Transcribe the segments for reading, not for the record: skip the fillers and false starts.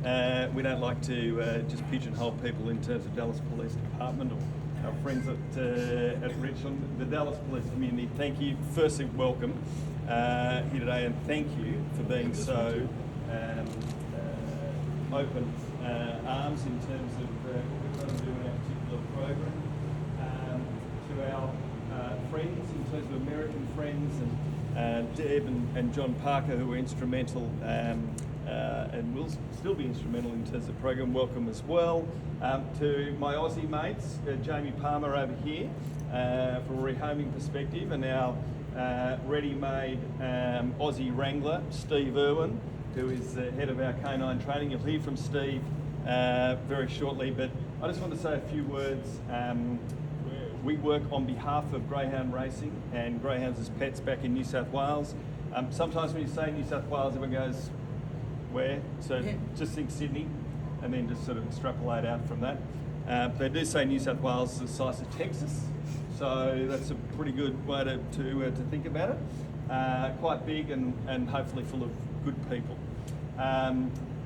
We don't like to just pigeonhole people in terms of Dallas Police Department or our friends at Richland. The Dallas Police community, thank you. Firstly, welcome here today, and thank you for being so open arms in terms of what we're trying to do in our particular program. To our friends, in terms of American friends, and Deb and John Parker, who were instrumental and will still be instrumental in terms of the program, welcome as well. To my Aussie mates, Jamie Palmer over here, from a rehoming perspective, and our ready-made Aussie Wrangler, Steve Irwin, who is the head of our canine training. You'll hear from Steve very shortly, but I just want to say a few words. We work on behalf of Greyhound Racing and Greyhounds as pets back in New South Wales. Sometimes when you say New South Wales, everyone goes, where? So just think Sydney, and then just sort of extrapolate out from that. They do say New South Wales is the size of Texas, so that's a pretty good way to think about it. Quite big and hopefully full of good people.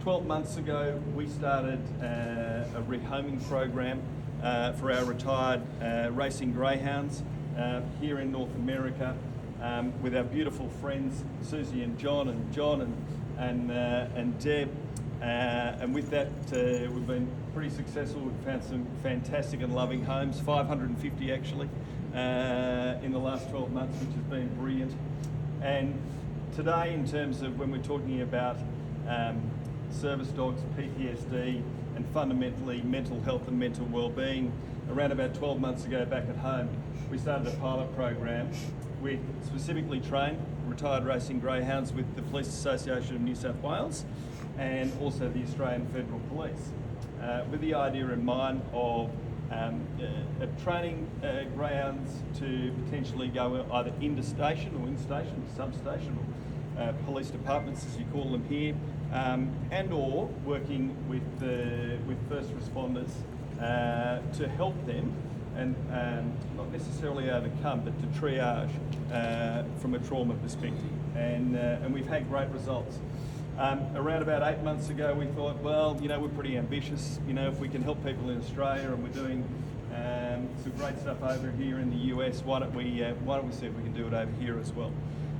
12 months ago, we started a rehoming program for our retired racing greyhounds here in North America with our beautiful friends Susie and John and Deb, and with that we've been pretty successful. We've found some fantastic and loving homes, 550 actually in the last 12 months, which has been brilliant. And today, in terms of when we're talking about service dogs, PTSD, and fundamentally mental health and mental well-being, around about 12 months ago back at home, we started a pilot program with specifically trained retired racing greyhounds with the Police Association of New South Wales and also the Australian Federal Police, with the idea in mind of training greyhounds to potentially go either into station or in station, substation, or police departments as you call them here, and or working with first responders to help them and not necessarily overcome, but to triage from a trauma perspective. And we've had great results. Around about 8 months ago, we thought, well, you know, we're pretty ambitious. You know, if we can help people in Australia, and we're doing some great stuff over here in the US, why don't we see if we can do it over here as well?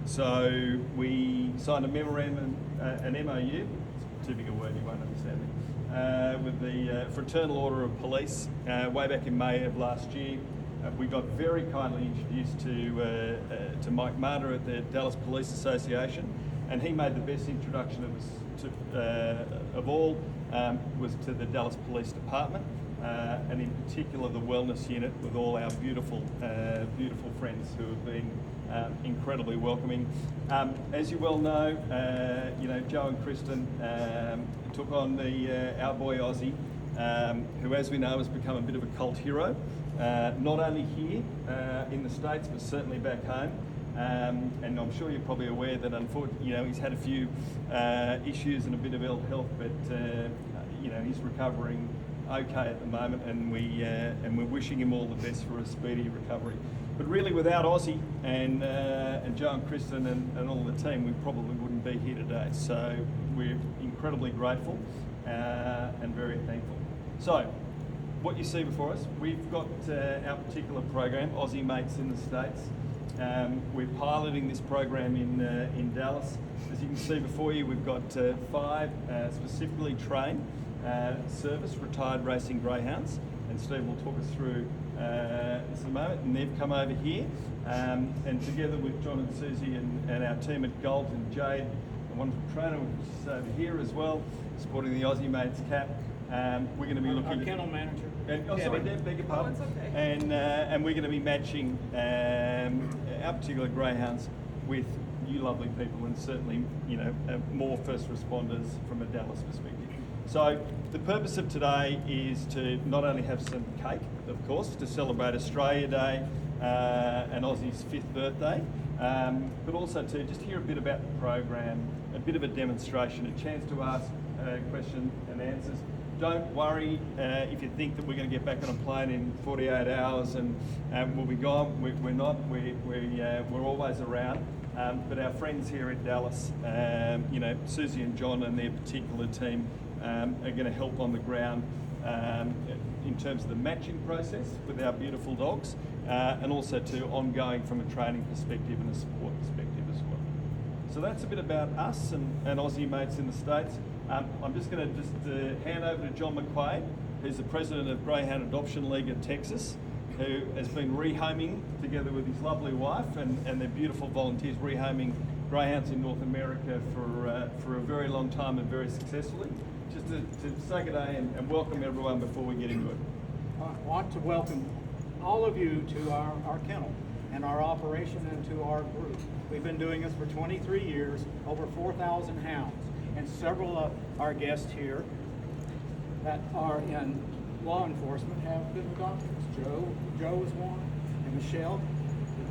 So we signed a memorandum, an MOU, too big a word, you won't understand me, with the Fraternal Order of Police way back in May of last year. We got very kindly introduced to Mike Marder at the Dallas Police Association, and he made the best introduction of all, was to the Dallas Police Department, and in particular the wellness unit with all our beautiful friends who have been incredibly welcoming. As you well know, Joe and Kristen took on our boy Aussie, who, as we know, has become a bit of a cult hero, not only here in the States, but certainly back home. And I'm sure you're probably aware that, unfortunately, he's had a few issues and a bit of ill health, but he's recovering okay at the moment, and we're wishing him all the best for a speedy recovery. But really, without Aussie and Joe and Kristen and all the team, we probably wouldn't be here today. So we're incredibly grateful and very thankful. So what you see before us, we've got our particular program, Aussie Mates in the States. We're piloting this program in Dallas. As you can see before you, we've got 5 specifically trained service retired racing greyhounds, and Steve will talk us through this in a moment. And they've come over here, and together with John and Susie and our team at Galt and Jade, a wonderful trainer, which is over here as well, supporting the Aussie Mates cap. We're going to be looking our kennel manager. Sorry, Deb, beg your pardon. Oh, it's okay. And we're going to be matching our particular greyhounds with you lovely people, and certainly more first responders from a Dallas perspective. So the purpose of today is to not only have some cake, of course, to celebrate Australia Day and Aussie's 5th birthday, but also to just hear a bit about the program, a bit of a demonstration, a chance to ask questions and answers. Don't worry if you think that we're going to get back on a plane in 48 hours and we'll be gone. We're not. We're always around. But our friends here in Dallas, Susie and John and their particular team are going to help on the ground in terms of the matching process with our beautiful dogs, and also to ongoing from a training perspective and a support perspective as well. So that's a bit about us and Aussie mates in the States. I'm just going to hand over to John McQuaid, who's the president of Greyhound Adoption League of Texas, who has been rehoming together with his lovely wife and their beautiful volunteers, rehoming greyhounds in North America for a very long time and very successfully. Just to say good day and welcome everyone before we get into it. I want to welcome all of you to our kennel and our operation and to our group. We've been doing this for 23 years, over 4,000 hounds, and several of our guests here that are in law enforcement have been doctors. Joe is one, and Michelle,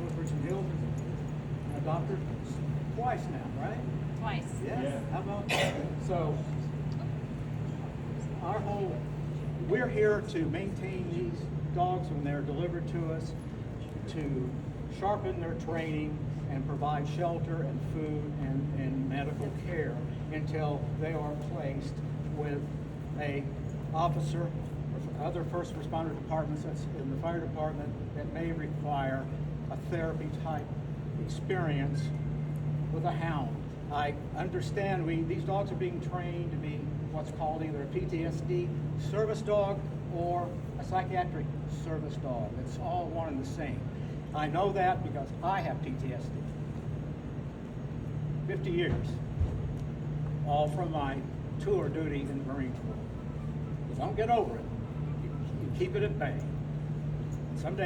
who's Richmond Hill, a doctor twice now, right? Twice. Yes. Yeah. How about that? So, we're here to maintain these dogs when they're delivered to us, to sharpen their training and provide shelter and food and medical care until they are placed with a officer or other first responder departments that's in the fire department that may require a therapy type experience with a hound. I understand these dogs are being trained to be what's called either a PTSD service dog or a psychiatric service dog. It's all one and the same. I know that because I have PTSD. 50 years, all from my tour duty in the Marine Corps. You don't get over it. You keep it at bay. Someday